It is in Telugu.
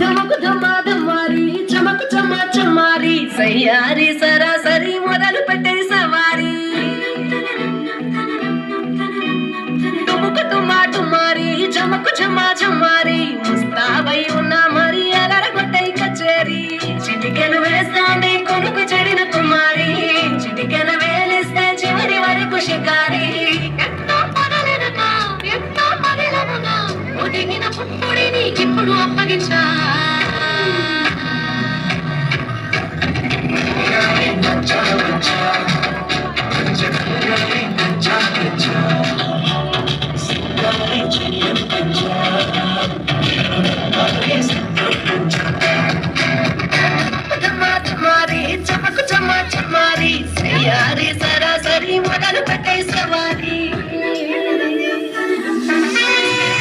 ధమకు ధమారి చమకు చమా చమారి సయ్యారి సరాసరి మొదలు పెట్టే సవారి తుముకు తుమారి చమకు చమా చమారి ముస్తాబై ఉన్న మరి అలరగొట్టై కచేరి చిటికెను వేస్తాంది కొనుకు చెడిన కుమారి చిటికెను వేలిస్తే చివరి వరకు షికారి ఎంతో పగలనగా ఎంతో పగలనగా ఒదిగిన పుట్టుడిని ఇప్పుడు అప్పగించా